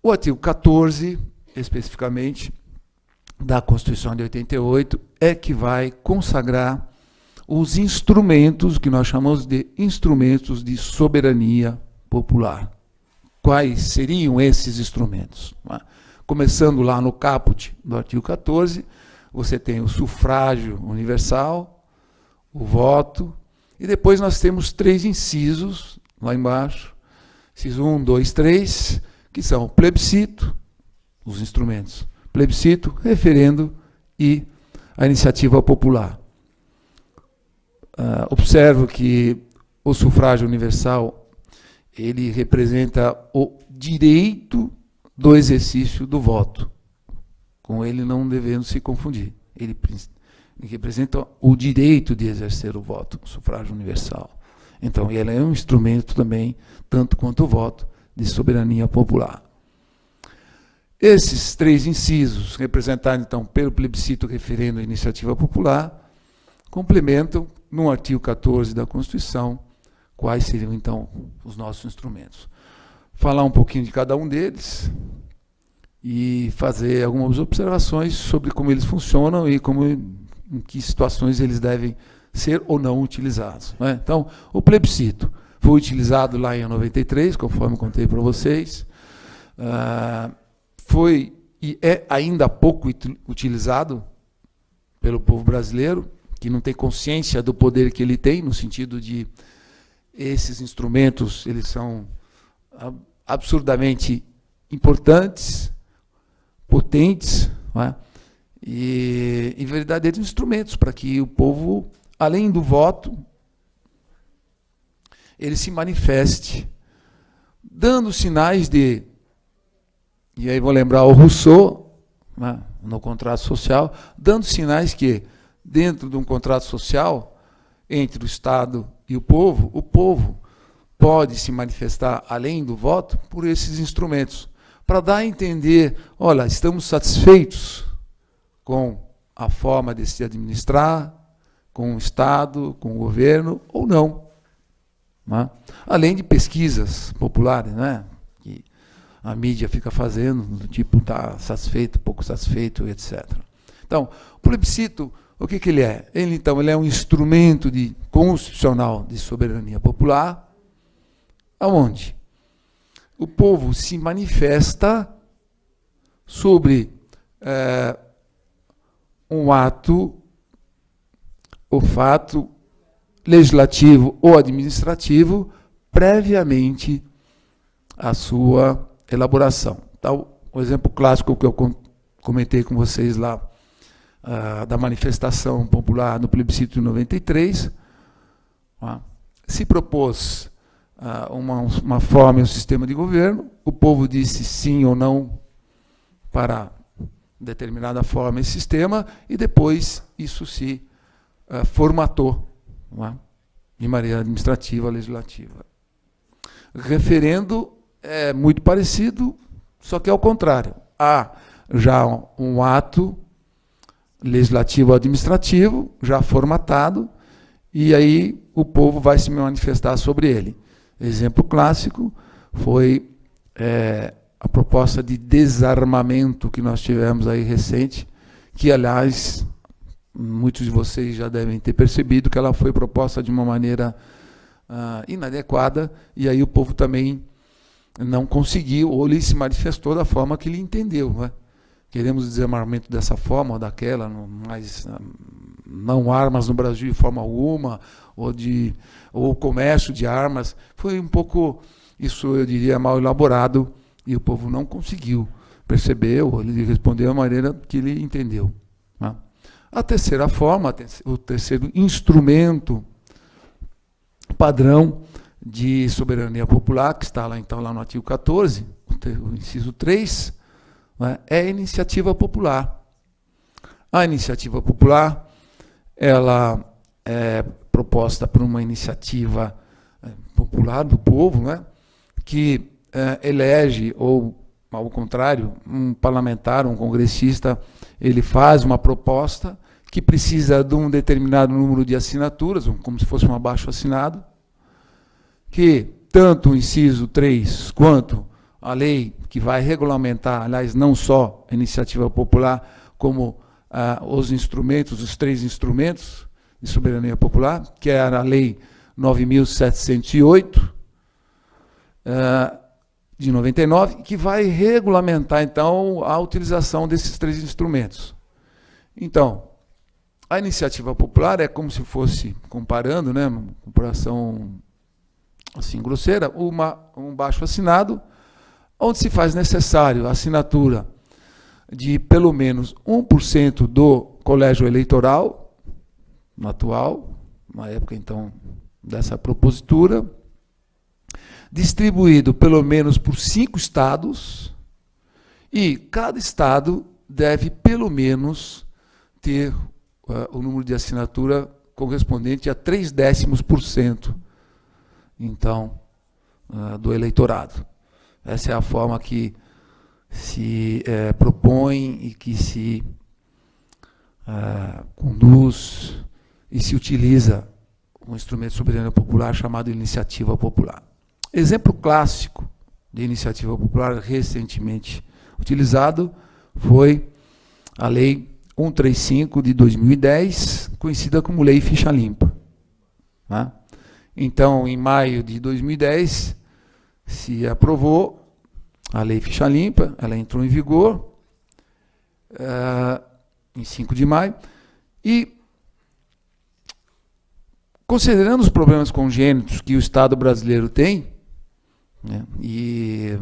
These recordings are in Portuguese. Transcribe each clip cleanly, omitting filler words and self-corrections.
O artigo 14, especificamente, da Constituição de 88, é que vai consagrar os instrumentos, que nós chamamos de instrumentos de soberania popular. Quais seriam esses instrumentos? Começando lá no caput do artigo 14, você tem o sufrágio universal, o voto, e depois nós temos 3 incisos, lá embaixo, inciso 1, 2, 3, que são o plebiscito, os instrumentos, plebiscito, referendo e a iniciativa popular. Observo que o sufrágio universal, ele representa o direito do exercício do voto. Com ele não devemos se confundir. Ele representa o direito de exercer o voto, o sufrágio universal. Então, ele é um instrumento também, tanto quanto o voto, de soberania popular. Esses 3 incisos, representados, então, pelo plebiscito referendo à iniciativa popular, complementam, no artigo 14 da Constituição, quais seriam, então, os nossos instrumentos. Falar um pouquinho de cada um deles e fazer algumas observações sobre como eles funcionam e em que situações eles devem ser ou não utilizados. Né? Então, o plebiscito foi utilizado lá em 93, conforme contei para vocês. Foi e é ainda pouco utilizado pelo povo brasileiro, que não tem consciência do poder que ele tem, no sentido de esses instrumentos, eles são absurdamente importantes, potentes, não é? E verdadeiros instrumentos para que o povo, além do voto, ele se manifeste, dando sinais de... E aí vou lembrar o Rousseau, né, no contrato social, dando sinais que, dentro de um contrato social, entre o Estado e o povo pode se manifestar, além do voto, por esses instrumentos, para dar a entender, olha, estamos satisfeitos com a forma de se administrar, com o Estado, com o governo, ou não. Né? Além de pesquisas populares, né, que a mídia fica fazendo, do tipo, está satisfeito, pouco satisfeito, etc. Então, o plebiscito, o que ele é? Ele é um instrumento constitucional de soberania popular, aonde o povo se manifesta sobre um ato, o fato legislativo ou administrativo, previamente à sua elaboração. Então, o exemplo clássico que eu comentei com vocês lá, da manifestação popular no plebiscito de 93, se propôs uma forma e um sistema de governo, o povo disse sim ou não para determinada forma e sistema, e depois isso se formatou, de maneira administrativa, legislativa. Referendo é muito parecido, só que é ao contrário. Há já um ato legislativo administrativo, já formatado, e aí o povo vai se manifestar sobre ele. Exemplo clássico foi a proposta de desarmamento que nós tivemos aí recente, que, aliás, muitos de vocês já devem ter percebido que ela foi proposta de uma maneira inadequada, e aí o povo também não conseguiu, ou ele se manifestou da forma que ele entendeu. Né? Queremos desarmamento dessa forma ou daquela, mas não armas no Brasil de forma alguma, ou comércio de armas. Foi um pouco, isso eu diria, mal elaborado, e o povo não conseguiu perceber, ou ele respondeu da maneira que ele entendeu. Né? A terceira forma, o terceiro instrumento padrão de soberania popular, que está lá, então, lá no artigo 14, o inciso 3, né, é a iniciativa popular. A iniciativa popular, ela é proposta por uma iniciativa popular do povo, né, que elege, ou, ao contrário, um parlamentar, um congressista, ele faz uma proposta que precisa de um determinado número de assinaturas, como se fosse um abaixo-assinado, que tanto o inciso 3 quanto a lei que vai regulamentar, aliás, não só a iniciativa popular, como os instrumentos, os 3 instrumentos de soberania popular, que era a Lei 9.708, de 99, que vai regulamentar, então, a utilização desses 3 instrumentos. Então, a iniciativa popular é como se fosse, comparando, né, uma comparação assim grosseira, um baixo assinado, onde se faz necessário a assinatura de pelo menos 1% do colégio eleitoral, no atual, na época, então, dessa propositura, distribuído pelo menos por 5 estados, e cada estado deve, pelo menos, ter o número de assinatura correspondente a 0,3%, então, do eleitorado. Essa é a forma que se propõe e que se conduz e se utiliza um instrumento de soberania popular chamado iniciativa popular. Exemplo clássico de iniciativa popular recentemente utilizado foi a Lei 135 de 2010, conhecida como Lei Ficha Limpa. Tá? Então, em maio de 2010, se aprovou a Lei Ficha Limpa, ela entrou em vigor em 5 de maio, e considerando os problemas congênitos que o Estado brasileiro tem, né, e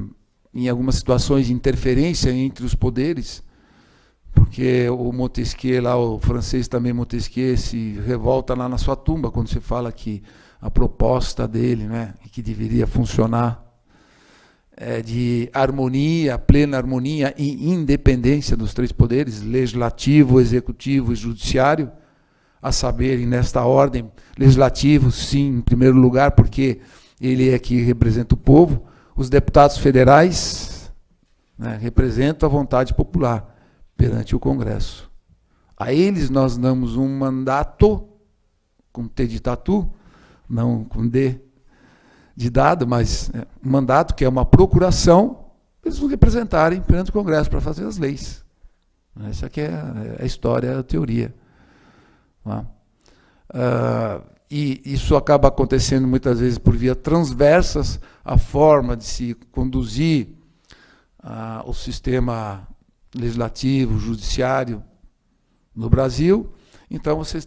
em algumas situações de interferência entre os poderes, porque o Montesquieu, lá, o francês também Montesquieu, se revolta lá na sua tumba quando se fala que a proposta dele, né, que deveria funcionar de harmonia, plena harmonia e independência dos 3 poderes, legislativo, executivo e judiciário, a saber, nesta ordem, legislativo, sim, em primeiro lugar, porque ele é que representa o povo, os deputados federais, né, representam a vontade popular perante o Congresso. A eles nós damos um mandato, com T de tatu, não com D de dado, mas um mandato que é uma procuração, eles nos representarem perante o Congresso para fazer as leis. Essa aqui é a história, a teoria. E isso acaba acontecendo muitas vezes por via transversas, a forma de se conduzir o sistema legislativo, judiciário no Brasil. Então você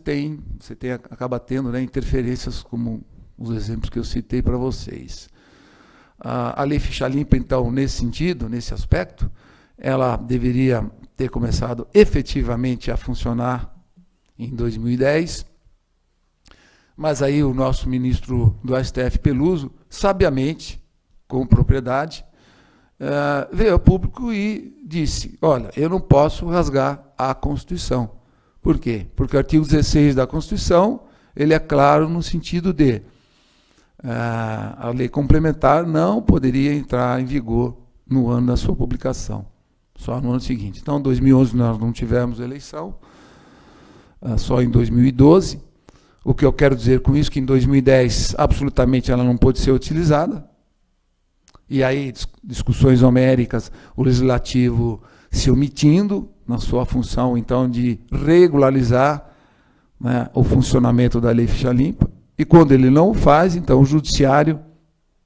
acaba tendo, né, interferências como os exemplos que eu citei para vocês. A Lei Ficha Limpa, então, nesse sentido, nesse aspecto, ela deveria ter começado efetivamente a funcionar em 2010, mas aí o nosso ministro do STF, Peluso, sabiamente, com propriedade, veio ao público e disse: olha, eu não posso rasgar a Constituição. Por quê? Porque o artigo 16 da Constituição, ele é claro no sentido de a lei complementar não poderia entrar em vigor no ano da sua publicação, só no ano seguinte. Então, em 2011 nós não tivemos eleição, só em 2012. O que eu quero dizer com isso é que em 2010 absolutamente ela não pôde ser utilizada. E aí, discussões homéricas, o legislativo se omitindo na sua função, então, de regularizar, né, o funcionamento da Lei Ficha Limpa. E quando ele não o faz, então o judiciário,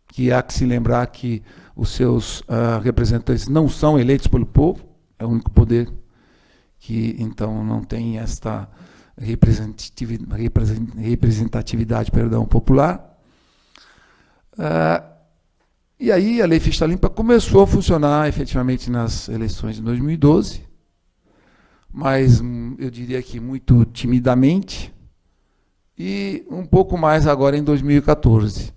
que há que se lembrar que os seus representantes não são eleitos pelo povo, é o único poder que, então, não tem esta representatividade popular. E aí a Lei Ficha Limpa começou a funcionar efetivamente nas eleições de 2012, mas eu diria que muito timidamente, e um pouco mais agora em 2014.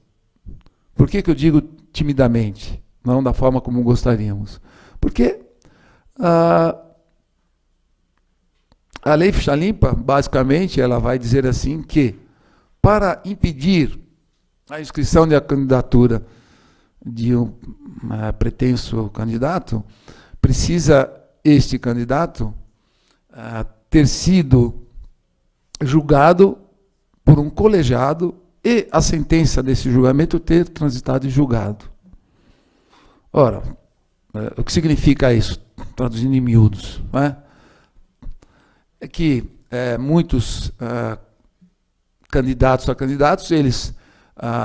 Por que eu digo timidamente? Não da forma como gostaríamos. Porque a Lei Ficha Limpa, basicamente, ela vai dizer assim que, para impedir a inscrição da candidatura de um pretenso candidato, precisa este candidato ter sido julgado por um colegiado e a sentença desse julgamento ter transitado em julgado. Ora, o que significa isso, traduzindo em miúdos? Não é? É que muitos candidatos a candidatos, eles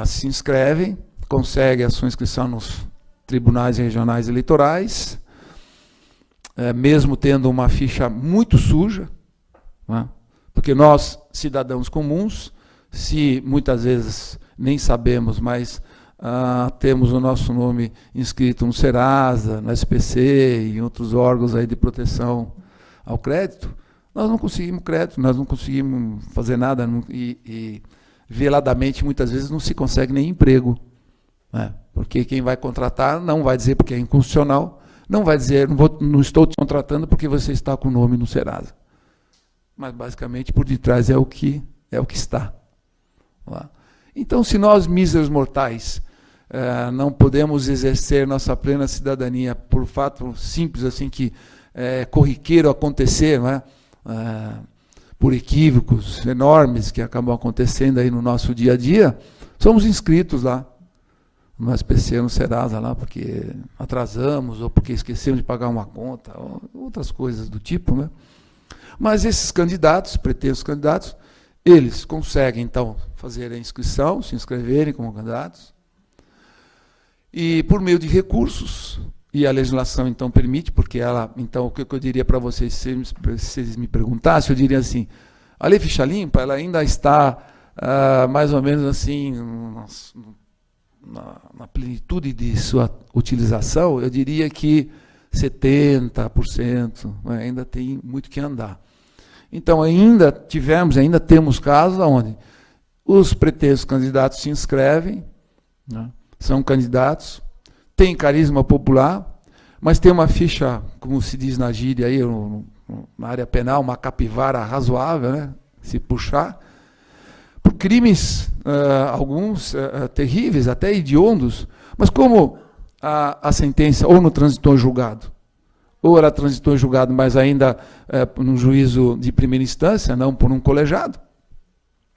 se inscrevem, conseguem a sua inscrição nos tribunais regionais eleitorais, mesmo tendo uma ficha muito suja, não é? Porque nós, cidadãos comuns, se muitas vezes nem sabemos, mas temos o nosso nome inscrito no Serasa, no SPC e em outros órgãos aí de proteção ao crédito, nós não conseguimos crédito, nós não conseguimos fazer nada e veladamente, muitas vezes, não se consegue nem emprego. Né? Porque quem vai contratar não vai dizer porque é inconstitucional, não vai dizer, não estou te contratando porque você está com o nome no Serasa. Mas, basicamente, por detrás é o que está. Lá. Então, se nós, míseros mortais, não podemos exercer nossa plena cidadania por fato simples, assim, que é corriqueiro acontecer, não é? Por equívocos enormes que acabam acontecendo aí no nosso dia a dia, somos inscritos lá no SPC, no Serasa, lá, porque atrasamos, ou porque esquecemos de pagar uma conta, ou outras coisas do tipo, né? Mas esses candidatos, pretensos candidatos, eles conseguem, então, fazer a inscrição, se inscreverem como candidatos, e por meio de recursos, e a legislação, então, permite, porque ela, então, o que eu diria para vocês, se vocês me perguntassem, eu diria assim, a lei ficha limpa, ela ainda está mais ou menos assim, na plenitude de sua utilização, eu diria que 70%, né, ainda tem muito que andar. Então, ainda temos casos onde os pretensos candidatos se inscrevem, né, são candidatos, têm carisma popular, mas tem uma ficha, como se diz na gíria aí, na área penal, uma capivara razoável, né, se puxar, por crimes, alguns terríveis, até hediondos, mas como a sentença ou no transitor julgado, ou ela transitou em julgado, mas ainda num juízo de primeira instância, não por um colegiado.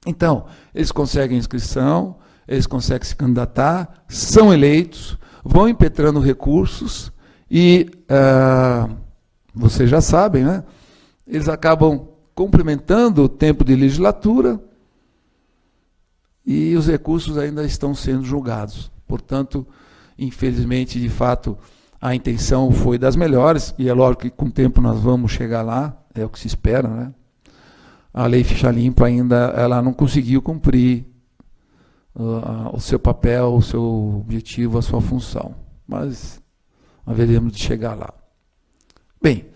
Então, eles conseguem inscrição, eles conseguem se candidatar, são eleitos, vão impetrando recursos e, vocês já sabem, né? Eles acabam complementando o tempo de legislatura e os recursos ainda estão sendo julgados. Portanto, infelizmente, de fato, a intenção foi das melhores, e é lógico que com o tempo nós vamos chegar lá, é o que se espera, né? A lei ficha limpa ainda ela não conseguiu cumprir o seu papel, o seu objetivo, a sua função. Mas haveremos de chegar lá. Bem,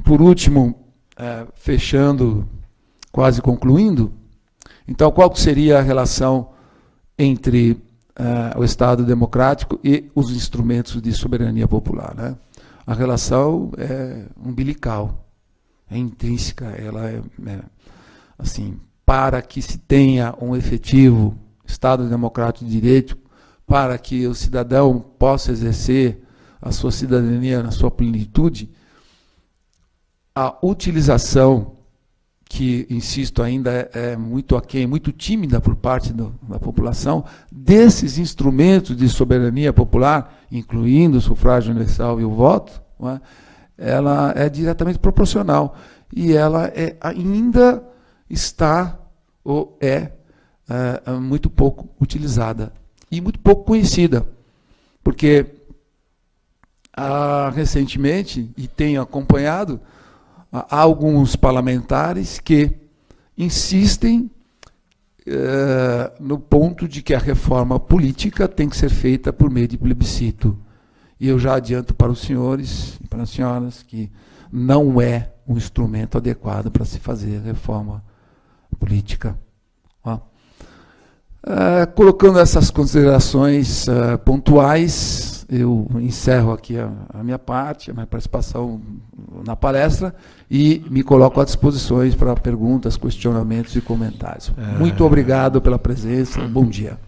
por último, fechando, quase concluindo, então qual seria a relação entre o Estado democrático e os instrumentos de soberania popular, né? A relação é umbilical, é intrínseca, ela assim, para que se tenha um efetivo Estado democrático de direito, para que o cidadão possa exercer a sua cidadania na sua plenitude, a utilização, que, insisto, ainda é muito aquém, muito tímida por parte da população, desses instrumentos de soberania popular, incluindo o sufrágio universal e o voto, não é? Ela é diretamente proporcional. E ela ainda está, ou muito pouco utilizada. E muito pouco conhecida. Porque, recentemente, e tenho acompanhado, há alguns parlamentares que insistem no ponto de que a reforma política tem que ser feita por meio de plebiscito. E eu já adianto para os senhores e para as senhoras que não é um instrumento adequado para se fazer reforma política. Colocando essas considerações pontuais, eu encerro aqui a minha parte, a minha participação na palestra e me coloco à disposição para perguntas, questionamentos e comentários. Muito obrigado pela presença. Bom dia.